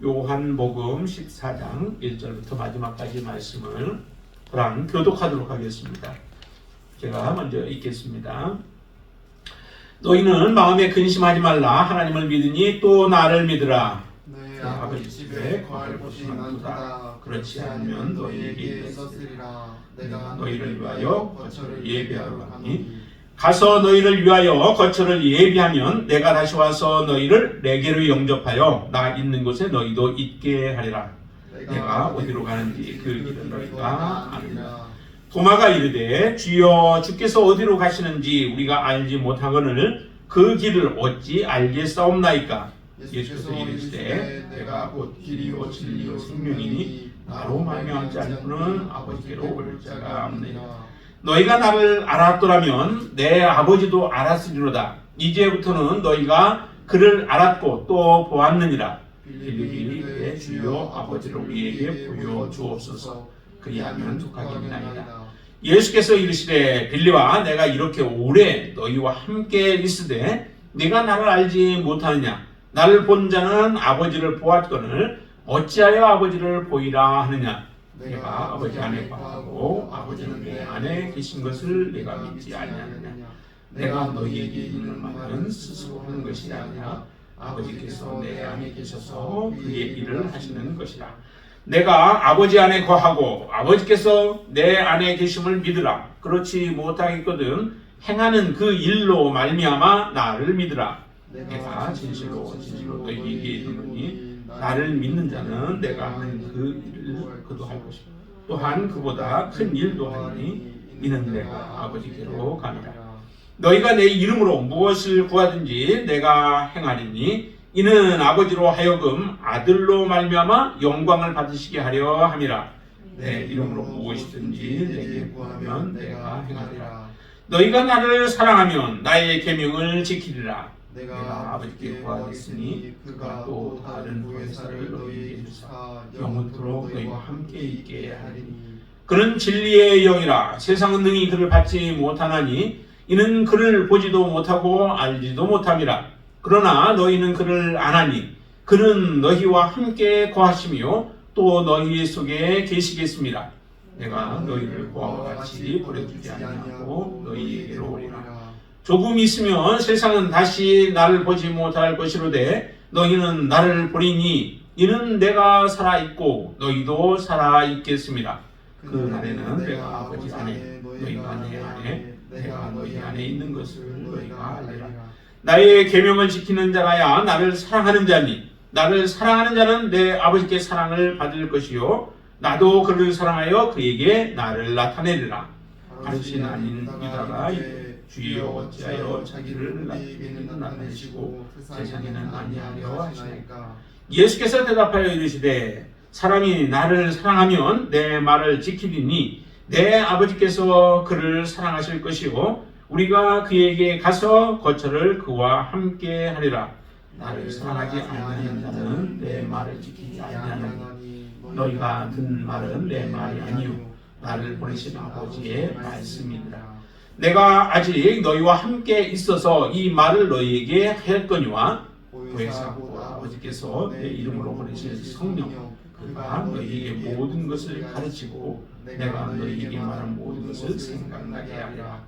요한복음 14장 1절부터 마지막까지 말씀을 저랑 교독하도록 하겠습니다. 제가 먼저 읽겠습니다. 너희는 마음에 근심하지 말라. 하나님을 믿으니 또 나를 믿으라. 내 아버지 집에 거할 곳이 많도다. 그렇지 않으면 너희에게 있었으리라. 내가 너희를 위하여 거처를 예비하러 가니 가서 너희를 위하여 거처를 예비하면 내가 다시 와서 너희를 내게로 영접하여 나 있는 곳에 너희도 있게 하리라. 내가 어디로 가는지 그 길을 너희가 아느니라. 도마가 이르되 주여 주께서 어디로 가시는지 우리가 알지 못하거늘 그 길을 어찌 알겠사옵나이까. 예수께서 이르시되 내가 곧 길이요 진리요 생명이니 나로 말미암지 않고는 아버지께로 올 자가 없느니라. 너희가 나를 알았더라면 내 아버지도 알았으리로다. 이제부터는 너희가 그를 알았고 또 보았느니라. 빌립이 이르되 주여 아버지를 우리에게 보여주옵소서. 그리하면 족하겠나이다. 예수께서 이르시되 빌립아 내가 이렇게 오래 너희와 함께 있으되 네가 나를 알지 못하느냐. 나를 본 자는 아버지를 보았거늘 어찌하여 아버지를 보이라 하느냐. 내가 아버지 안에 거하고 아버지는 내 안에 계신 것을 내가 믿지 아니하느냐. 내가 너희에게 있는 말은 스스로 하는 것이 아니라 아버지께서 내 안에 계셔서 그의 일을 하시는 것이라. 내가 아버지 안에 거하고 아버지께서 내 안에 계심을 믿으라. 그렇지 못하겠거든 행하는 그 일로 말미암아 나를 믿으라. 내가 진실로 너희에게 이르노니 나를 믿는 자는 내가 하는 그 일을 그도 할 것이고 또한 그보다 큰 일도 하리니 이는 내가 아버지께로 가니라. 너희가 내 이름으로 무엇을 구하든지 내가 행하리니 이는 아버지로 하여금 아들로 말미암아 영광을 받으시게 하려 함이라. 내 이름으로 무엇이든지 내게 구하면 내가 행하리라. 너희가 나를 사랑하면 나의 계명을 지키리라. 내가 아버지께 구하겠으니 그가 또 다른 보혜사를 너희에게 주사 영원토록 너희와 함께 있게 하리니 그는 진리의 영이라. 세상은 능히 그를 받지 못하나니 이는 그를 보지도 못하고 알지도 못함이라. 그러나 너희는 그를 아나니 그는 너희와 함께 거하시며 또 너희 속에 계시겠습니다. 내가 너희를 고아와 같이 버려두지 아니하고 너희에게로 오리라. 조금 있으면 세상은 다시 나를 보지 못할 것이로되 너희는 나를 보리니 이는 내가 살아있고 너희도 살아있겠습니다. 그 날에는 내가 아버지 안에 너희가 내 안에 내가 너희 안에 있는 것을 너희가 알리라. 나의 계명을 지키는 자라야 나를 사랑하는 자니 나를 사랑하는 자는 내 아버지께 사랑을 받을 것이요 나도 그를 사랑하여 그에게 나를 나타내리라. 가르친 아닌 유다가 주여 어찌하여 자기를 나타내시고 세상에는 아니하려 하시나이까. 예수께서 대답하여 이르시되 사람이 나를 사랑하면 내 말을 지키리니 내 아버지께서 그를 사랑하실 것이고 우리가 그에게 가서 거처를 그와 함께 하리라. 나를 사랑하지 아니하는 자는 내 말을 지키지 아니하나니 너희가 듣는 말은 내 말이 아니요 나를 보내신 아버지의 말씀이니라. 내가 아직 너희와 함께 있어서 이 말을 너희에게 하였거니와 보혜사고 아버지께서 내 이름으로 보내신 성령 그가 너희에게 모든 것을 가르치고 내가 너희에게 말한 모든 것을 생각나게 하리라.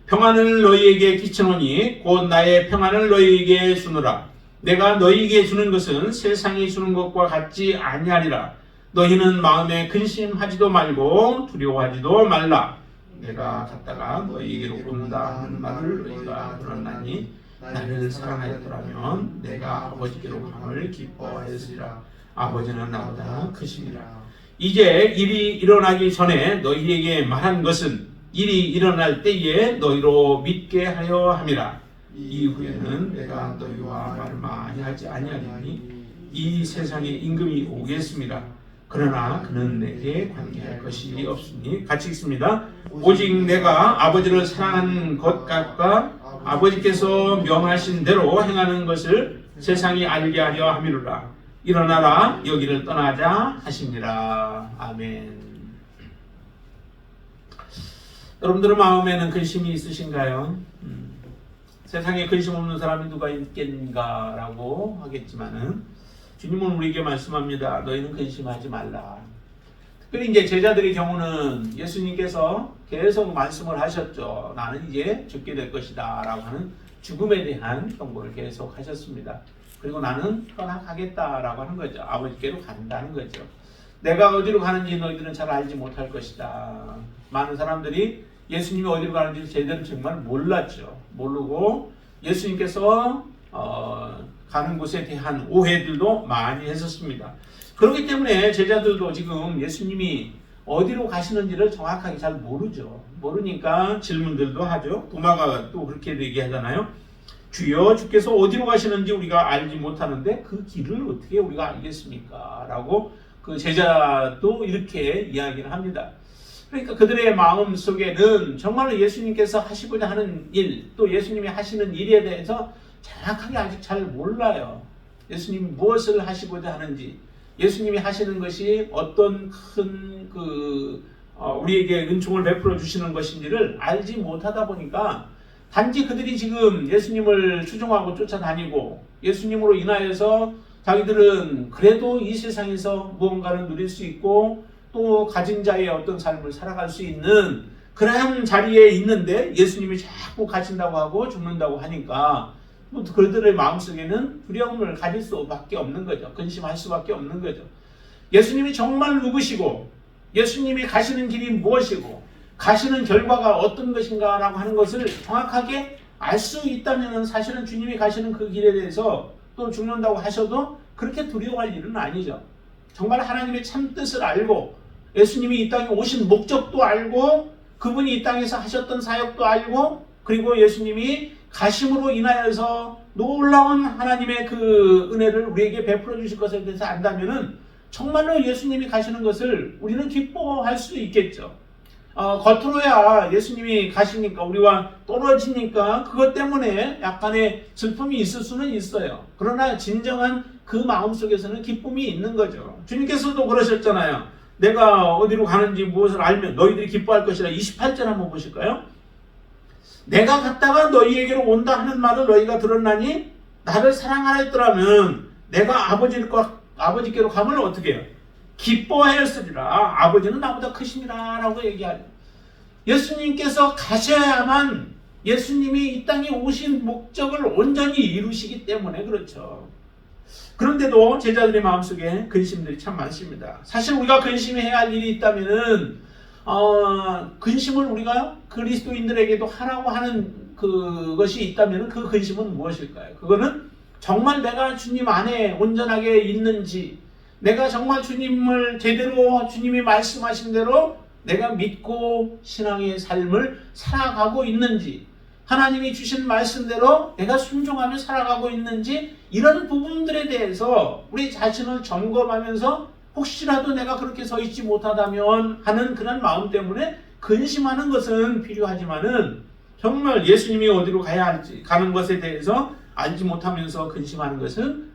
평안을 너희에게 끼치노니 곧 나의 평안을 너희에게 주노라. 내가 너희에게 주는 것은 세상이 주는 것과 같지 아니하리라. 너희는 마음에 근심하지도 말고 두려워하지도 말라. 내가 갔다가 너희에게로 온다 하는 말을 너희가 들었나니 나를 사랑하였더라면 내가 아버지께로 감을 기뻐하였으리라. 아버지는 나보다 크시니라. 이제 일이 일어나기 전에 너희에게 말한 것은 일이 일어날 때에 너희로 믿게 하려 함이라. 이후에는 내가 너희와 말을 많이 하지 아니하리니 이 세상의 임금이 오겠습니다. 그러나 그는 내게 관계할 것이 없으니 같이 읽습니다. 오직 내가 아버지를 사랑하는 것과 아버지께서 명하신 대로 행하는 것을 세상이 알게 하려 함이로라. 일어나라 여기를 떠나자 하시니라. 아멘. 여러분들의 마음에는 근심이 있으신가요? 세상에 근심 없는 사람이 누가 있겠는가라고 하겠지만은 주님은 우리에게 말씀합니다. 너희는 근심하지 말라. 특별히 이제 제자들의 경우는 예수님께서 계속 말씀을 하셨죠. 나는 이제 죽게 될 것이다 라고 하는 죽음에 대한 경고를 계속 하셨습니다. 그리고 나는 떠나가겠다라고 하는 거죠. 아버지께로 간다는 거죠. 내가 어디로 가는지 너희들은 잘 알지 못할 것이다. 많은 사람들이 예수님이 어디로 가는지 제대로 정말 몰랐죠. 모르고 예수님께서 가는 곳에 대한 오해들도 많이 했었습니다. 그렇기 때문에 제자들도 지금 예수님이 어디로 가시는지를 정확하게 잘 모르죠. 모르니까 질문들도 하죠. 도마가 또 그렇게 얘기하잖아요. 주여, 주께서 어디로 가시는지 우리가 알지 못하는데 그 길을 어떻게 우리가 알겠습니까? 라고 그 제자도 이렇게 이야기를 합니다. 그러니까 그들의 마음 속에는 정말로 예수님께서 하시고자 하는 일, 또 예수님이 하시는 일에 대해서 정확하게 아직 잘 몰라요. 예수님이 무엇을 하시고자 하는지, 예수님이 하시는 것이 어떤 큰 우리에게 은총을 베풀어 주시는 것인지를 알지 못하다 보니까 단지 그들이 지금 예수님을 추종하고 쫓아다니고 예수님으로 인하여서 자기들은 그래도 이 세상에서 무언가를 누릴 수 있고 또 가진 자의 어떤 삶을 살아갈 수 있는 그러한 자리에 있는데 예수님이 자꾸 가신다고 하고 죽는다고 하니까 그들의 마음속에는 두려움을 가질 수밖에 없는 거죠. 근심할 수밖에 없는 거죠. 예수님이 정말 누구시고 예수님이 가시는 길이 무엇이고 가시는 결과가 어떤 것인가 라고 하는 것을 정확하게 알 수 있다면 사실은 주님이 가시는 그 길에 대해서 또 죽는다고 하셔도 그렇게 두려워할 일은 아니죠. 정말 하나님의 참 뜻을 알고 예수님이 이 땅에 오신 목적도 알고 그분이 이 땅에서 하셨던 사역도 알고 그리고 예수님이 가심으로 인하여서 놀라운 하나님의 그 은혜를 우리에게 베풀어 주실 것에 대해서 안다면은 정말로 예수님이 가시는 것을 우리는 기뻐할 수 있겠죠. 겉으로야 예수님이 가시니까 우리와 떨어지니까 그것 때문에 약간의 슬픔이 있을 수는 있어요. 그러나 진정한 그 마음속에서는 기쁨이 있는 거죠. 주님께서도 그러셨잖아요. 내가 어디로 가는지 무엇을 알면 너희들이 기뻐할 것이라. 28절 한번 보실까요? 내가 갔다가 너희에게로 온다 하는 말을 너희가 들었나니 나를 사랑하였더라면 내가 아버지께로 가면 어떻게 해요? 기뻐하였으리라. 아버지는 나보다 크시니라 라고 얘기하죠. 예수님께서 가셔야만 예수님이 이 땅에 오신 목적을 온전히 이루시기 때문에 그렇죠. 그런데도 제자들의 마음속에 근심들이 참 많습니다. 사실 우리가 근심해야 할 일이 있다면은 근심을 우리가 그리스도인들에게도 하라고 하는 그것이 있다면 그 근심은 무엇일까요? 그거는 정말 내가 주님 안에 온전하게 있는지, 내가 정말 주님을 제대로 주님이 말씀하신 대로 내가 믿고 신앙의 삶을 살아가고 있는지, 하나님이 주신 말씀대로 내가 순종하며 살아가고 있는지, 이런 부분들에 대해서 우리 자신을 점검하면서 혹시라도 내가 그렇게 서 있지 못하다면 하는 그런 마음 때문에 근심하는 것은 필요하지만은 정말 예수님이 어디로 가야 할지 가는 것에 대해서 알지 못하면서 근심하는 것은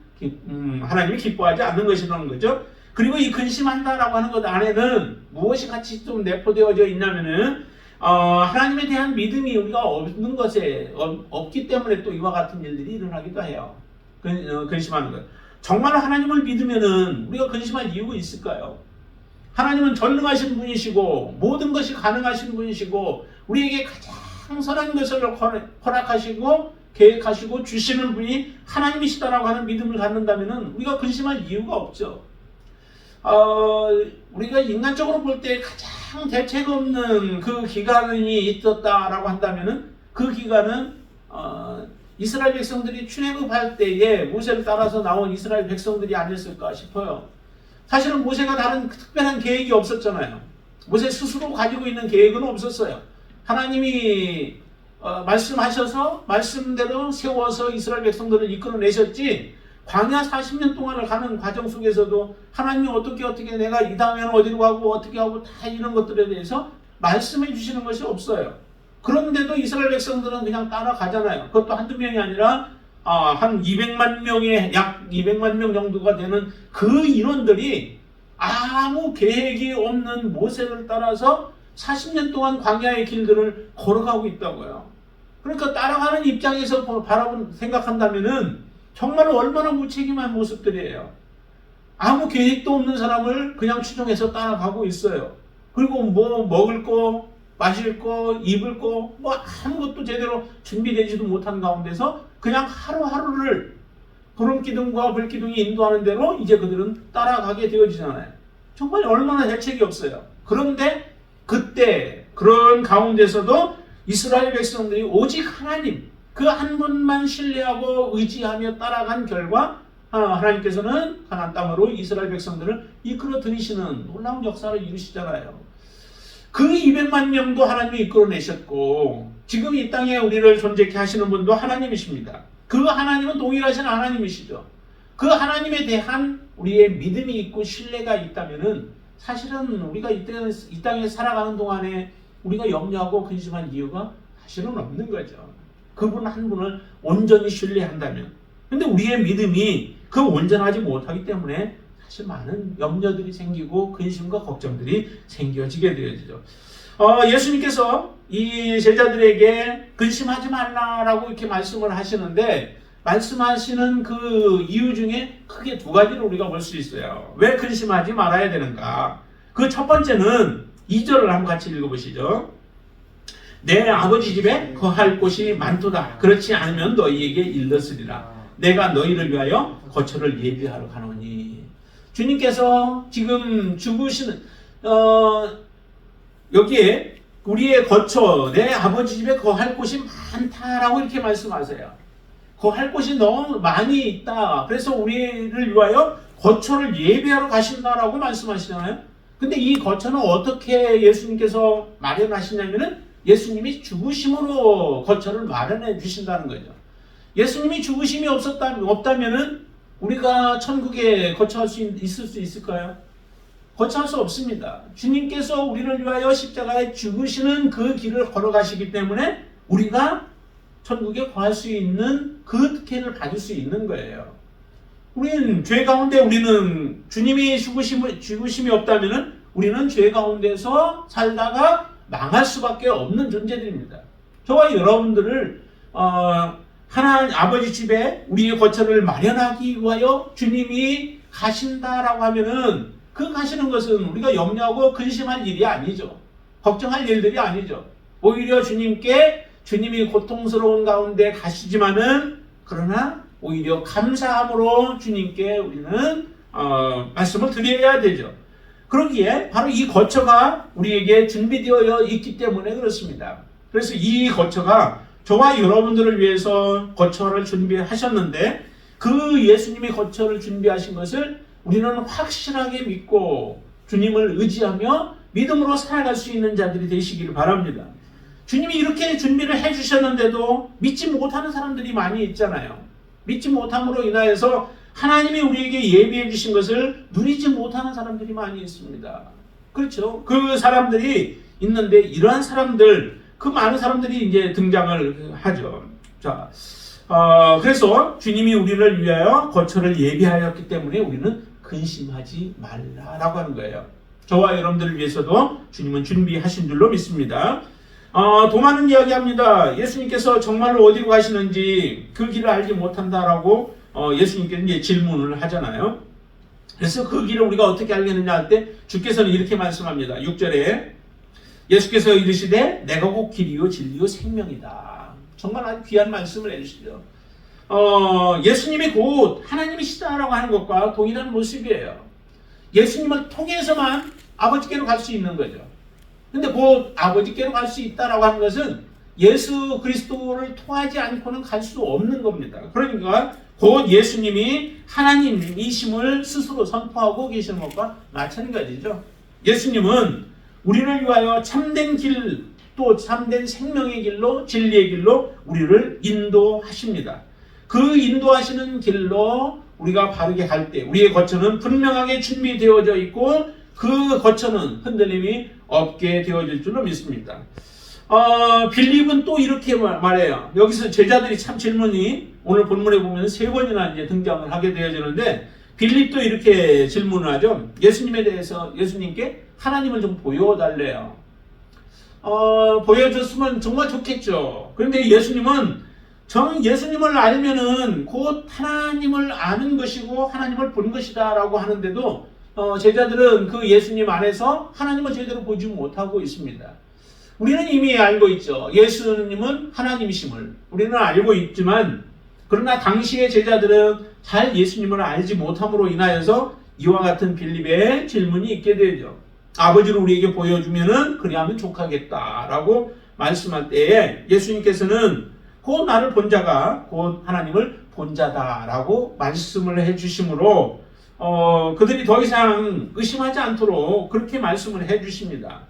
하나님이 기뻐하지 않는 것이라는 거죠. 그리고 이 근심한다라고 하는 것 안에는 무엇이 같이 좀 내포되어져 있냐면은 하나님에 대한 믿음이 우리가 없기 때문에 또 이와 같은 일들이 일어나기도 해요. 근심하는 것. 정말 하나님을 믿으면은 우리가 근심할 이유가 있을까요? 하나님은 전능하신 분이시고 모든 것이 가능하신 분이시고 우리에게 가장 선한 것을 허락하시고 계획하시고 주시는 분이 하나님이시다라고 하는 믿음을 갖는다면은 우리가 근심할 이유가 없죠. 우리가 인간적으로 볼 때 가장 대책 없는 그 기간이 있었다라고 한다면은 그 기간은 이스라엘 백성들이 출애굽할 때에 모세를 따라서 나온 이스라엘 백성들이 아니었을까 싶어요. 사실은 모세가 다른 특별한 계획이 없었잖아요. 모세 스스로 가지고 있는 계획은 없었어요. 하나님이 말씀하셔서 말씀대로 세워서 이스라엘 백성들을 이끌어내셨지, 광야 40년 동안을 가는 과정 속에서도 하나님이 어떻게 내가 이 다음에는 어디로 가고 어떻게 하고 다 이런 것들에 대해서 말씀해 주시는 것이 없어요. 그런데도 이스라엘 백성들은 그냥 따라가잖아요. 그것도 한두 명이 아니라 한 200만 명의 약 200만 명 정도가 되는 그 인원들이 아무 계획이 없는 모세를 따라서 40년 동안 광야의 길들을 걸어가고 있다고요. 그러니까 따라가는 입장에서 생각한다면은 정말 얼마나 무책임한 모습들이에요. 아무 계획도 없는 사람을 그냥 추종해서 따라가고 있어요. 그리고 뭐 먹을 거, 마실 거, 입을 거, 뭐 아무것도 제대로 준비되지도 못한 가운데서 그냥 하루하루를 구름기둥과 불기둥이 인도하는 대로 이제 그들은 따라가게 되어지잖아요. 정말 얼마나 대책이 없어요. 그런데 그때 그런 가운데서도 이스라엘 백성들이 오직 하나님 그 한 분만 신뢰하고 의지하며 따라간 결과 하나님께서는 가나안 땅으로 이스라엘 백성들을 이끌어 들이시는 놀라운 역사를 이루시잖아요. 그 200만 명도 하나님이 이끌어내셨고 지금 이 땅에 우리를 존재케 하시는 분도 하나님이십니다. 그 하나님은 동일하신 하나님이시죠. 그 하나님에 대한 우리의 믿음이 있고 신뢰가 있다면은 사실은 우리가 이 땅에 살아가는 동안에 우리가 염려하고 근심한 이유가 사실은 없는 거죠. 그분 한 분을 온전히 신뢰한다면. 근데 우리의 믿음이 그 온전하지 못하기 때문에 사실 많은 염려들이 생기고 근심과 걱정들이 생겨지게 되어지죠. 예수님께서 이 제자들에게 근심하지 말라라고 이렇게 말씀을 하시는데 말씀하시는 그 이유 중에 크게 두 가지를 우리가 볼 수 있어요. 왜 근심하지 말아야 되는가? 그 첫 번째는 2절을 한번 같이 읽어보시죠. 내 아버지 집에 거할 곳이 많도다. 그렇지 않으면 너희에게 일렀으리라. 내가 너희를 위하여 거처를 예비하러 가노니. 주님께서 지금 죽으시는 여기에 우리의 거처, 내 아버지 집에 거할 곳이 많다라고 이렇게 말씀하세요. 거할 곳이 너무 많이 있다. 그래서 우리를 위하여 거처를 예비하러 가신다라고 말씀하시잖아요. 근데 이 거처는 어떻게 예수님께서 마련하시냐면은 예수님이 죽으심으로 거처를 마련해 주신다는 거죠. 예수님이 죽으심이 없다면은 우리가 천국에 거처할 수 있을 수 있을까요? 거처할 수 없습니다. 주님께서 우리를 위하여 십자가에 죽으시는 그 길을 걸어가시기 때문에 우리가 천국에 거할 수 있는 그 특혜를 받을 수 있는 거예요. 우리는 죄 가운데 우리는 주님이 죽으심이 없다면은 우리는 죄 가운데서 살다가 망할 수밖에 없는 존재들입니다. 저와 여러분들을 하나님 아버지 집에 우리의 거처를 마련하기 위하여 주님이 가신다라고 하면은 그 가시는 것은 우리가 염려하고 근심할 일이 아니죠. 걱정할 일들이 아니죠. 오히려 주님이 고통스러운 가운데 가시지만은 그러나 오히려 감사함으로 주님께 우리는 말씀을 드려야 되죠. 그러기에 바로 이 거처가 우리에게 준비되어 있기 때문에 그렇습니다. 그래서 이 거처가 저와 여러분들을 위해서 거처를 준비하셨는데 그 예수님이 거처를 준비하신 것을 우리는 확실하게 믿고 주님을 의지하며 믿음으로 살아갈 수 있는 자들이 되시기를 바랍니다. 주님이 이렇게 준비를 해주셨는데도 믿지 못하는 사람들이 많이 있잖아요. 믿지 못함으로 인하여서 하나님이 우리에게 예비해 주신 것을 누리지 못하는 사람들이 많이 있습니다. 그렇죠? 그 사람들이 있는데 이러한 사람들, 그 많은 사람들이 이제 등장을 하죠. 자, 그래서 주님이 우리를 위하여 거처를 예비하였기 때문에 우리는 근심하지 말라라고 하는 거예요. 저와 여러분들을 위해서도 주님은 준비하신 줄로 믿습니다. 도마는 이야기합니다. 예수님께서 정말로 어디로 가시는지 그 길을 알지 못한다라고 예수님께서 이제 질문을 하잖아요. 그래서 그 길을 우리가 어떻게 알겠느냐 할 때 주께서는 이렇게 말씀합니다. 6절에 예수께서 이르시되 내가 곧 길이요 진리요 생명이다. 정말 아주 귀한 말씀을 해주시죠. 예수님이 곧 하나님이시다라고 하는 것과 동일한 모습이에요. 예수님을 통해서만 아버지께로 갈 수 있는 거죠. 근데 곧 아버지께로 갈 수 있다라고 하는 것은 예수 그리스도를 통하지 않고는 갈 수 없는 겁니다. 그러니까 곧 예수님이 하나님이심을 스스로 선포하고 계시는 것과 마찬가지죠. 예수님은 우리를 위하여 참된 길, 또 참된 생명의 길로 진리의 길로 우리를 인도하십니다. 그 인도하시는 길로 우리가 바르게 갈 때 우리의 거처는 분명하게 준비되어져 있고 그 거처는 흔들림이 없게 되어질 줄로 믿습니다. 빌립은 또 이렇게 말해요. 여기서 제자들이 참 질문이 오늘 본문에 보면 3번이나 이제 등장을 하게 되어지는데 빌립도 이렇게 질문을 하죠. 예수님에 대해서 예수님께 하나님을 좀 보여달래요. 보여줬으면 정말 좋겠죠. 그런데 예수님은 저는 예수님을 알면은 곧 하나님을 아는 것이고 하나님을 본 것이다라고 하는데도 제자들은 그 예수님 안에서 하나님을 제대로 보지 못하고 있습니다. 우리는 이미 알고 있죠. 예수님은 하나님이심을 우리는 알고 있지만, 그러나 당시의 제자들은 잘 예수님을 알지 못함으로 인하여서 이와 같은 빌립의 질문이 있게 되죠. 아버지를 우리에게 보여주면은 그리하면 족하겠다라고 말씀할 때에 예수님께서는 곧 나를 본 자가 곧 하나님을 본 자다라고 말씀을 해주심으로 그들이 더 이상 의심하지 않도록 그렇게 말씀을 해주십니다.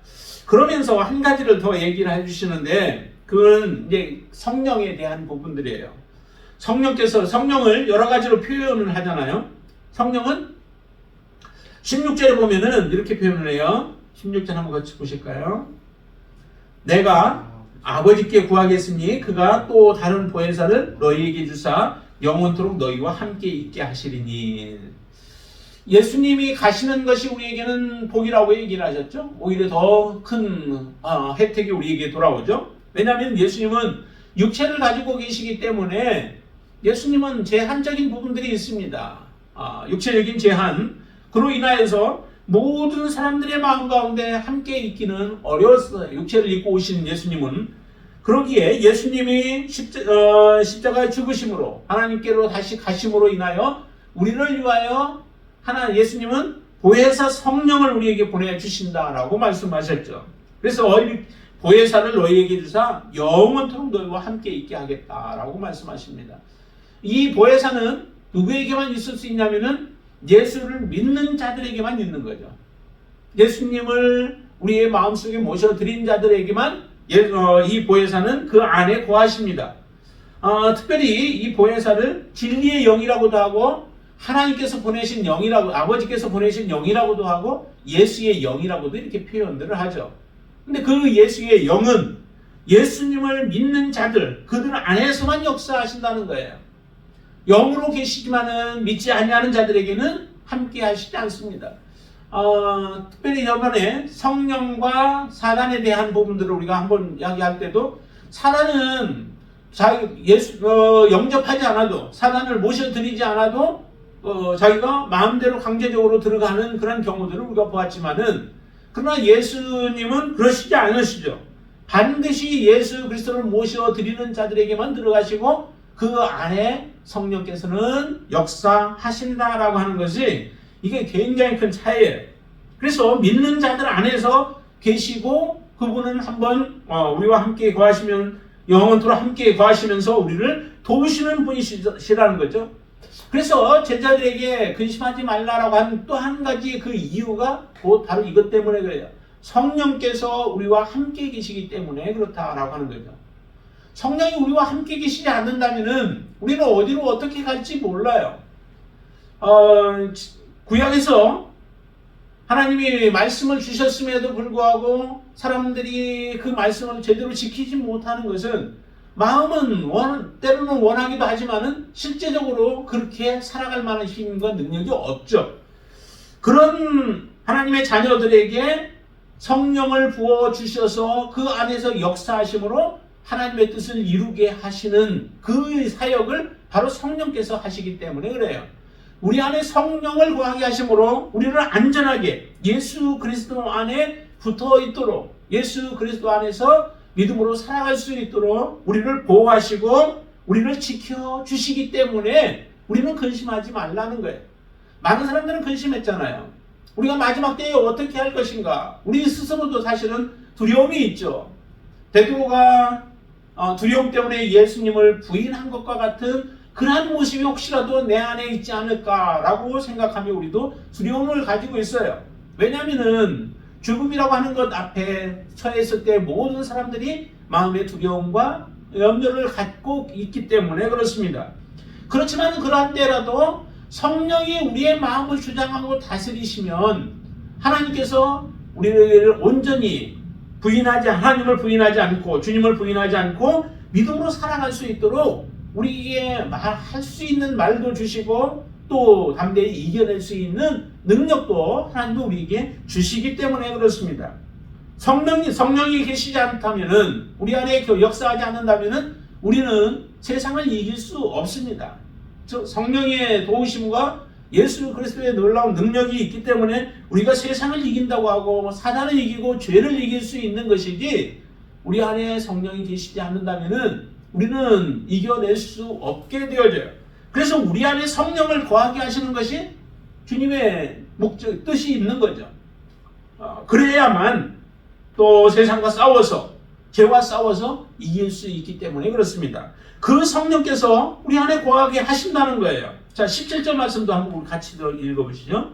그러면서 한 가지를 더 얘기를 해주시는데, 그건 이제 성령에 대한 부분들이에요. 성령을 여러 가지로 표현을 하잖아요. 성령은 16절에 보면은 이렇게 표현을 해요. 16절 한번 같이 보실까요? 내가 아버지께 구하겠으니 그가 또 다른 보혜사를 너희에게 주사 영원토록 너희와 함께 있게 하시리니. 예수님이 가시는 것이 우리에게는 복이라고 얘기를 하셨죠. 오히려 더 큰 혜택이 우리에게 돌아오죠. 왜냐하면 예수님은 육체를 가지고 계시기 때문에 예수님은 제한적인 부분들이 있습니다. 육체적인 제한, 그로 인하여서 모든 사람들의 마음 가운데 함께 있기는 어려웠어요. 육체를 입고 오신 예수님은. 그러기에 예수님이 십자가에 죽으심으로 하나님께로 다시 가심으로 인하여 우리를 위하여 예수님은 보혜사 성령을 우리에게 보내주신다라고 말씀하셨죠. 그래서 보혜사를 너희에게 주사 영원토록 너희와 함께 있게 하겠다라고 말씀하십니다. 이 보혜사는 누구에게만 있을 수 있냐면은 예수를 믿는 자들에게만 있는 거죠. 예수님을 우리의 마음속에 모셔드린 자들에게만 이 보혜사는 그 안에 거하십니다. 특별히 이 보혜사를 진리의 영이라고도 하고 하나님께서 보내신 영이라고, 아버지께서 보내신 영이라고도 하고 예수의 영이라고도 이렇게 표현들을 하죠. 근데 그 예수의 영은 예수님을 믿는 자들, 그들 안에서만 역사하신다는 거예요. 영으로 계시지만은 믿지 아니하는 자들에게는 함께 하시지 않습니다. 특별히 이번에 성령과 사단에 대한 부분들을 우리가 한번 이야기할 때도, 사단은 영접하지 않아도, 사단을 모셔드리지 않아도 자기가 마음대로 강제적으로 들어가는 그런 경우들을 우리가 보았지만은, 그러나 예수님은 그러시지 않으시죠. 반드시 예수 그리스도를 모셔드리는 자들에게만 들어가시고 그 안에 성령께서는 역사하신다라고 하는 것이, 이게 굉장히 큰 차이예요. 그래서 믿는 자들 안에서 계시고 그분은 한번 우리와 함께 거하시면 영원토록 함께 거하시면서 우리를 도우시는 분이시라는 거죠. 그래서 제자들에게 근심하지 말라라고 하는 또 한 가지 그 이유가 바로 이것 때문에 그래요. 성령께서 우리와 함께 계시기 때문에 그렇다라고 하는 거죠. 성령이 우리와 함께 계시지 않는다면은 우리는 어디로 어떻게 갈지 몰라요. 구약에서 하나님이 말씀을 주셨음에도 불구하고 사람들이 그 말씀을 제대로 지키지 못하는 것은, 마음은 때로는 원하기도 하지만은 실제적으로 그렇게 살아갈 만한 힘과 능력이 없죠. 그런 하나님의 자녀들에게 성령을 부어주셔서 그 안에서 역사하심으로 하나님의 뜻을 이루게 하시는 그 사역을 바로 성령께서 하시기 때문에 그래요. 우리 안에 성령을 거하게 하심으로 우리를 안전하게 예수 그리스도 안에 붙어 있도록, 예수 그리스도 안에서 믿음으로 살아갈 수 있도록 우리를 보호하시고 우리를 지켜주시기 때문에 우리는 근심하지 말라는 거예요. 많은 사람들은 근심했잖아요. 우리가 마지막 때에 어떻게 할 것인가. 우리 스스로도 사실은 두려움이 있죠. 베드로가 두려움 때문에 예수님을 부인한 것과 같은 그러한 모습이 혹시라도 내 안에 있지 않을까라고 생각하며 우리도 두려움을 가지고 있어요. 왜냐하면은 죽음이라고 하는 것 앞에 처했을 때 모든 사람들이 마음의 두려움과 염려를 갖고 있기 때문에 그렇습니다. 그렇지만 그러한 때라도 성령이 우리의 마음을 주장하고 다스리시면 하나님께서 우리를 온전히 하나님을 부인하지 않고 주님을 부인하지 않고 믿음으로 살아갈 수 있도록 우리에게 말할 수 있는 말도 주시고 또 담대히 이겨낼 수 있는 능력도 하나님도 우리에게 주시기 때문에 그렇습니다. 성령이 계시지 않다면은, 우리 안에 역사하지 않는다면은 우리는 세상을 이길 수 없습니다. 저 성령의 도우심과 예수 그리스도의 놀라운 능력이 있기 때문에 우리가 세상을 이긴다고 하고 사단을 이기고 죄를 이길 수 있는 것이지, 우리 안에 성령이 계시지 않는다면은 우리는 이겨낼 수 없게 되어져요. 그래서 우리 안에 성령을 거하게 하시는 것이 주님의 목적, 뜻이 있는 거죠. 그래야만 또 세상과 싸워서, 죄와 싸워서 이길 수 있기 때문에 그렇습니다. 그 성령께서 우리 안에 거하게 하신다는 거예요. 자, 17절 말씀도 한번 같이 더 읽어보시죠.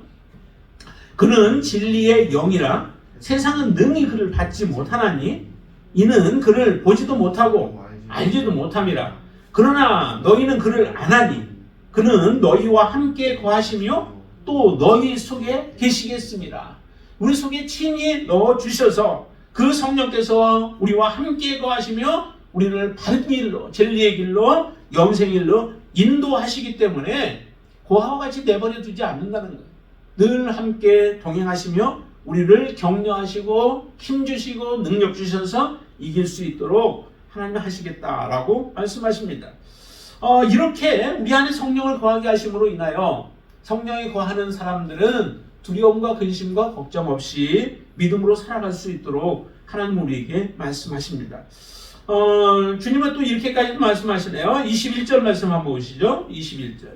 그는 진리의 영이라 세상은 능히 그를 받지 못하나니 이는 그를 보지도 못하고 알지도 못함이라. 그러나 너희는 그를 아나니 그는 너희와 함께 거하시며 또 너희 속에 계시겠습니다. 우리 속에 친히 넣어주셔서 그 성령께서 우리와 함께 거하시며 우리를 바른 길로, 진리의 길로, 영생의 길로 인도하시기 때문에 고아와 같이 내버려 두지 않는다는 거예요. 늘 함께 동행하시며 우리를 격려하시고 힘주시고 능력 주셔서 이길 수 있도록 하나님이 하시겠다라고 말씀하십니다. 이렇게 우리 안에 성령을 거하게 하심으로 인하여 성령이 거하는 사람들은 두려움과 근심과 걱정 없이 믿음으로 살아갈 수 있도록 하나님 우리에게 말씀하십니다. 주님은 또 이렇게까지도 말씀하시네요. 21절 말씀 한번 보시죠. 21절.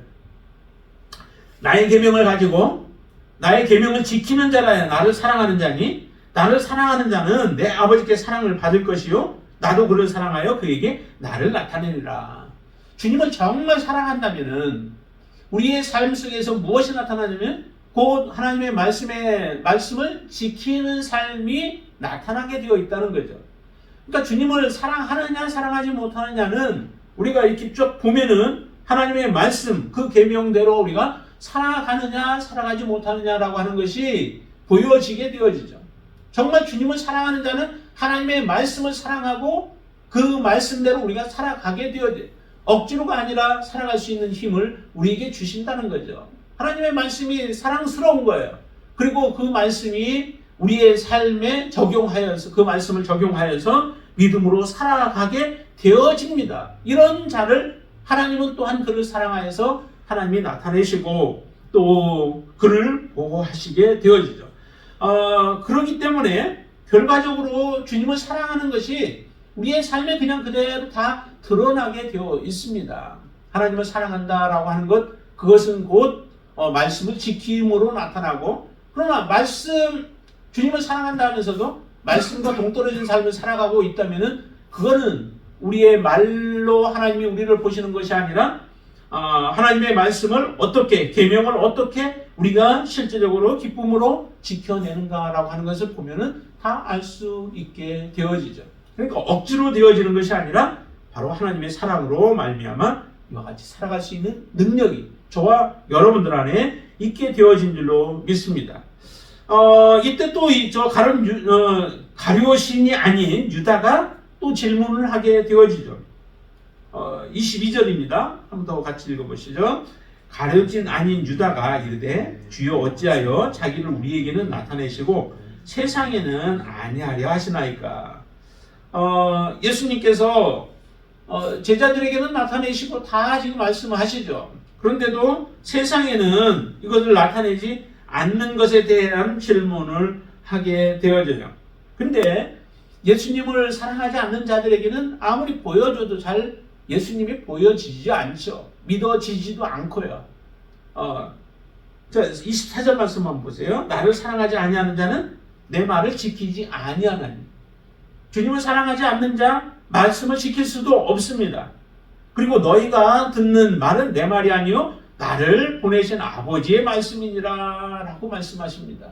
나의 계명을 가지고 나의 계명을 지키는 자라야 나를 사랑하는 자니 나를 사랑하는 자는 내 아버지께 사랑을 받을 것이요 나도 그를 사랑하여 그에게 나를 나타내리라. 주님을 정말 사랑한다면은 우리의 삶 속에서 무엇이 나타나냐면 곧 하나님의 말씀을 지키는 삶이 나타나게 되어 있다는 거죠. 그러니까 주님을 사랑하느냐 사랑하지 못하느냐는 우리가 이렇게 쭉 보면은 하나님의 말씀 그 계명대로 우리가 살아가느냐 살아가지 못하느냐라고 하는 것이 보여지게 되어지죠. 정말 주님을 사랑하는 자는 하나님의 말씀을 사랑하고 그 말씀대로 우리가 살아가게 되어져요. 억지로가 아니라 살아갈 수 있는 힘을 우리에게 주신다는 거죠. 하나님의 말씀이 사랑스러운 거예요. 그리고 그 말씀이 우리의 삶에 적용하여서 그 말씀을 적용하여서 믿음으로 살아가게 되어집니다. 이런 자를 하나님은 또한 그를 사랑하여서 하나님이 나타내시고 또 그를 보호하시게 되어지죠. 그렇기 때문에 결과적으로 주님을 사랑하는 것이 우리의 삶에 그냥 그대로 다 드러나게 되어 있습니다. 하나님을 사랑한다라고 하는 것, 그것은 곧 말씀을 지킴으로 나타나고, 그러나 주님을 사랑한다 하면서도 말씀과 동떨어진 삶을 살아가고 있다면은 그거는 우리의 말로 하나님이 우리를 보시는 것이 아니라 하나님의 말씀을 어떻게, 계명을 어떻게 우리가 실제적으로 기쁨으로 지켜내는가라고 하는 것을 보면은 다 알 수 있게 되어지죠. 그러니까 억지로 되어지는 것이 아니라 바로 하나님의 사랑으로 말미암아 이와 같이 살아갈 수 있는 능력이 저와 여러분들 안에 있게 되어진 줄로 믿습니다. 이때 또 가룟신이 아닌 유다가 또 질문을 하게 되어지죠. 22절입니다. 한번 더 같이 읽어보시죠. 가룟신 아닌 유다가 이르되 주여 어찌하여 자기를 우리에게는 나타내시고 세상에는 아니하려 하시나이까. 예수님께서 제자들에게는 나타내시고 다 지금 말씀하시죠. 그런데도 세상에는 이것을 나타내지 않는 것에 대한 질문을 하게 되어져요. 근데 예수님을 사랑하지 않는 자들에게는 아무리 보여줘도 잘 예수님이 보여지지 않죠. 믿어지지도 않고요. 자, 24절 말씀 한번 보세요. 나를 사랑하지 아니하는 자는 내 말을 지키지 아니하나니. 주님을 사랑하지 않는 자 말씀을 지킬 수도 없습니다. 그리고 너희가 듣는 말은 내 말이 아니요 나를 보내신 아버지의 말씀이니라 라고 말씀하십니다.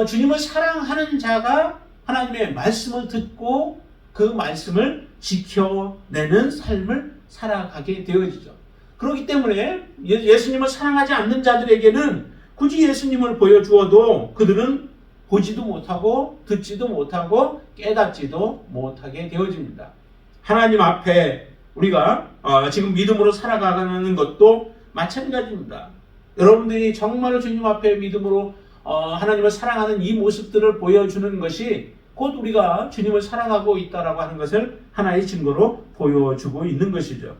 주님을 사랑하는 자가 하나님의 말씀을 듣고 그 말씀을 지켜내는 삶을 살아가게 되어지죠. 그렇기 때문에 예수님을 사랑하지 않는 자들에게는 굳이 예수님을 보여주어도 그들은 보지도 못하고 듣지도 못하고 깨닫지도 못하게 되어집니다. 하나님 앞에 우리가 지금 믿음으로 살아가는 것도 마찬가지입니다. 여러분들이 정말 주님 앞에 믿음으로 하나님을 사랑하는 이 모습들을 보여주는 것이 곧 곧 우리가 주님을 사랑하고 있다라고 하는 것을 하나의 증거로 보여주고 있는 것이죠.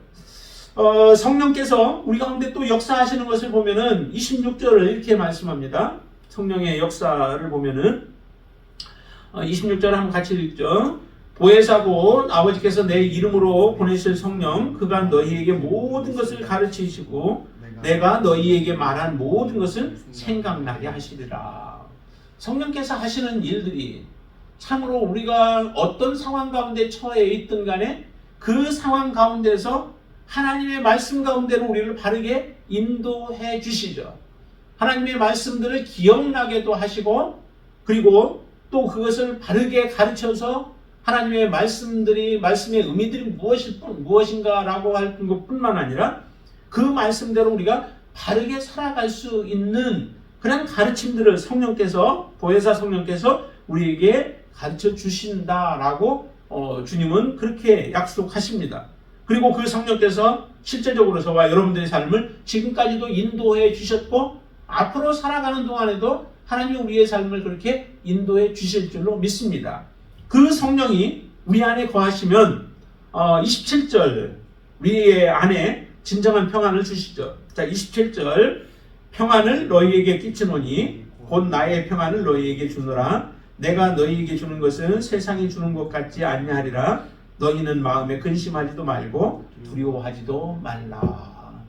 성령께서 우리 가운데 또 역사하시는 것을 보면은 26절을 이렇게 말씀합니다. 성령의 역사를 보면은 26절 한번 같이 읽죠. 보혜사고 아버지께서 내 이름으로 보내실 성령 그가 너희에게 모든 것을 가르치시고 내가 너희에게 말한 모든 것을 생각나게 하시리라. 성령께서 하시는 일들이 참으로 우리가 어떤 상황 가운데 처해 있든 간에 그 상황 가운데서 하나님의 말씀 가운데로 우리를 바르게 인도해 주시죠. 하나님의 말씀들을 기억나게도 하시고 그리고 또 그것을 바르게 가르쳐서 하나님의 말씀의 의미들이 무엇인가라고 할 것뿐만 아니라 그 말씀대로 우리가 바르게 살아갈 수 있는 그런 가르침들을 보혜사 성령께서 우리에게 가르쳐 주신다라고 주님은 그렇게 약속하십니다. 그리고 그 성령께서 실제적으로 저와 여러분들의 삶을 지금까지도 인도해 주셨고 앞으로 살아가는 동안에도 하나님이 우리의 삶을 그렇게 인도해 주실 줄로 믿습니다. 그 성령이 우리 안에 거하시면 27절 우리의 안에 진정한 평안을 주시죠. 자, 27절 평안을 너희에게 끼치노니 곧 나의 평안을 너희에게 주노라. 내가 너희에게 주는 것은 세상이 주는 것 같지 아니하리라. 너희는 마음에 근심하지도 말고 두려워하지도 말라.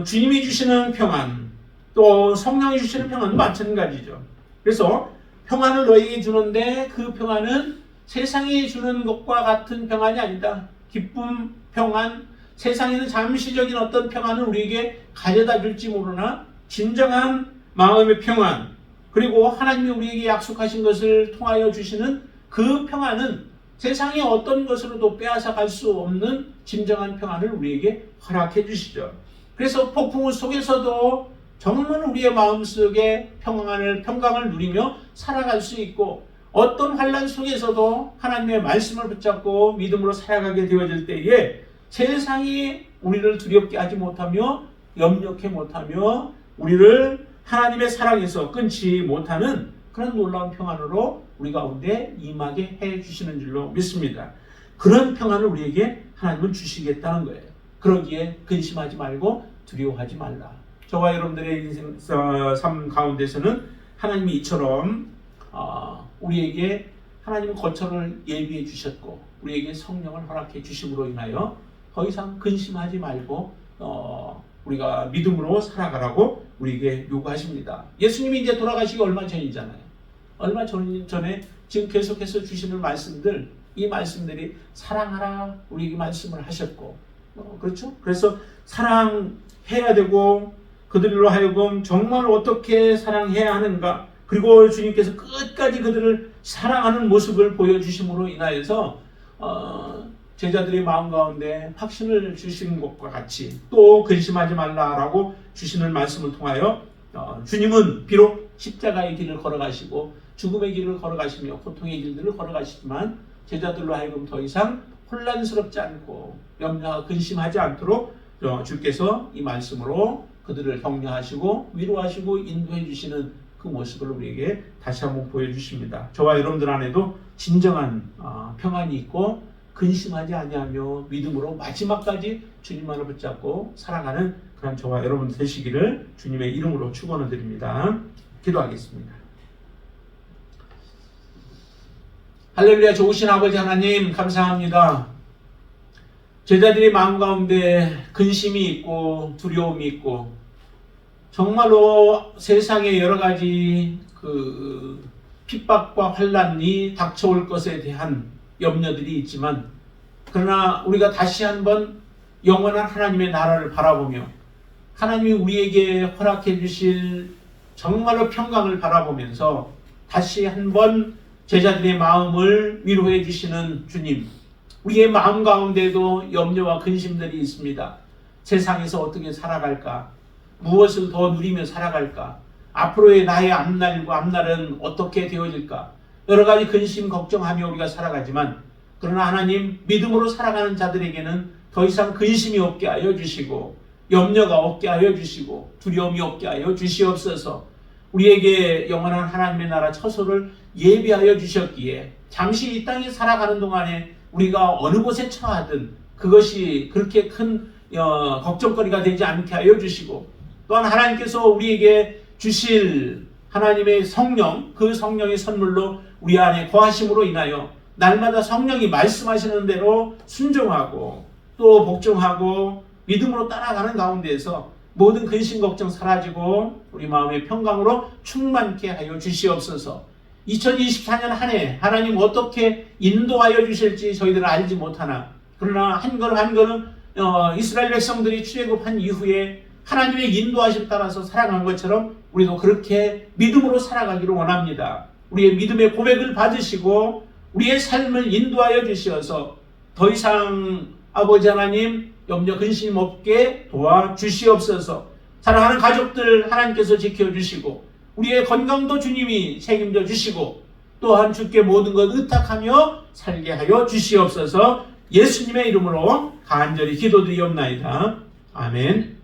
주님이 주시는 평안 또 성령이 주시는 평안도 마찬가지죠. 그래서 평안을 너희에게 주는데 그 평안은 세상이 주는 것과 같은 평안이 아니다. 기쁨, 평안, 세상에는 잠시적인 어떤 평안을 우리에게 가져다 줄지 모르나 진정한 마음의 평안 그리고 하나님이 우리에게 약속하신 것을 통하여 주시는 그 평안은 세상의 어떤 것으로도 빼앗아 갈 수 없는 진정한 평안을 우리에게 허락해 주시죠. 그래서 폭풍 속에서도 정말 우리의 마음속에 평강을 누리며 살아갈 수 있고 어떤 환난 속에서도 하나님의 말씀을 붙잡고 믿음으로 살아가게 되어질 때에 세상이 우리를 두렵게 하지 못하며 염려케 못하며 우리를 하나님의 사랑에서 끊지 못하는 그런 놀라운 평안으로 우리 가운데 임하게 해주시는 줄로 믿습니다. 그런 평안을 우리에게 하나님은 주시겠다는 거예요. 그러기에 근심하지 말고 두려워하지 말라. 저와 여러분들의 인생 삶 가운데서는 하나님이 이처럼 우리에게 하나님은 거처를 예비해 주셨고 우리에게 성령을 허락해 주심으로 인하여 더 이상 근심하지 말고 우리가 믿음으로 살아가라고 우리에게 요구하십니다. 예수님이 이제 돌아가시기 얼마 전이잖아요. 얼마 전에 지금 계속해서 주시는 말씀들, 이 말씀들이 사랑하라 우리에게 말씀을 하셨고 그렇죠? 그래서 사랑해야 되고 그들로 하여금 정말 어떻게 사랑해야 하는가 그리고 주님께서 끝까지 그들을 사랑하는 모습을 보여주심으로 인하여서 제자들의 마음 가운데 확신을 주시는 것과 같이 또 근심하지 말라라고 주시는 말씀을 통하여 주님은 비록 십자가의 길을 걸어가시고 죽음의 길을 걸어가시며 고통의 길들을 걸어가시지만 제자들로 하여금 더 이상 혼란스럽지 않고 염려하고 근심하지 않도록 주께서 이 말씀으로 그들을 격려하시고 위로하시고 인도해 주시는 그 모습을 우리에게 다시 한번 보여주십니다. 저와 여러분들 안에도 진정한 평안이 있고 근심하지 아니하며 믿음으로 마지막까지 주님만을 붙잡고 살아가는 그런 저와 여러분 되시기를 주님의 이름으로 축원을 드립니다. 기도하겠습니다. 할렐루야. 좋으신 아버지 하나님 감사합니다. 제자들이 마음 가운데 근심이 있고 두려움이 있고 정말로 세상의 여러 가지 그 핍박과 환난이 닥쳐올 것에 대한 염려들이 있지만 그러나 우리가 다시 한번 영원한 하나님의 나라를 바라보며 하나님이 우리에게 허락해 주실 정말로 평강을 바라보면서 다시 한번 제자들의 마음을 위로해 주시는 주님, 우리의 마음 가운데도 염려와 근심들이 있습니다. 세상에서 어떻게 살아갈까? 무엇을 더 누리며 살아갈까? 앞으로의 나의 앞날은 어떻게 되어질까? 여러 가지 근심 걱정하며 우리가 살아가지만 그러나 하나님 믿음으로 살아가는 자들에게는 더 이상 근심이 없게 하여 주시고 염려가 없게 하여 주시고 두려움이 없게 하여 주시옵소서. 우리에게 영원한 하나님의 나라 처소를 예비하여 주셨기에 잠시 이 땅에 살아가는 동안에 우리가 어느 곳에 처하든 그것이 그렇게 큰 걱정거리가 되지 않게 하여 주시고, 또한 하나님께서 우리에게 주실 하나님의 성령, 그 성령의 선물로 우리 안에 거하심으로 인하여 날마다 성령이 말씀하시는 대로 순종하고 또 복종하고 믿음으로 따라가는 가운데에서 모든 근심 걱정 사라지고 우리 마음의 평강으로 충만케 하여 주시옵소서. 2024년 한 해 하나님 어떻게 인도하여 주실지 저희들은 알지 못하나, 그러나 한 걸음 한 걸음 이스라엘 백성들이 출애굽한 이후에 하나님의 인도하심 따라서 살아간 것처럼 우리도 그렇게 믿음으로 살아가기를 원합니다. 우리의 믿음의 고백을 받으시고 우리의 삶을 인도하여 주시어서 더 이상 아버지 하나님 염려 근심 없게 도와주시옵소서. 사랑하는 가족들 하나님께서 지켜주시고 우리의 건강도 주님이 책임져 주시고 또한 주께 모든 것 의탁하며 살게 하여 주시옵소서. 예수님의 이름으로 간절히 기도드리옵나이다. 아멘.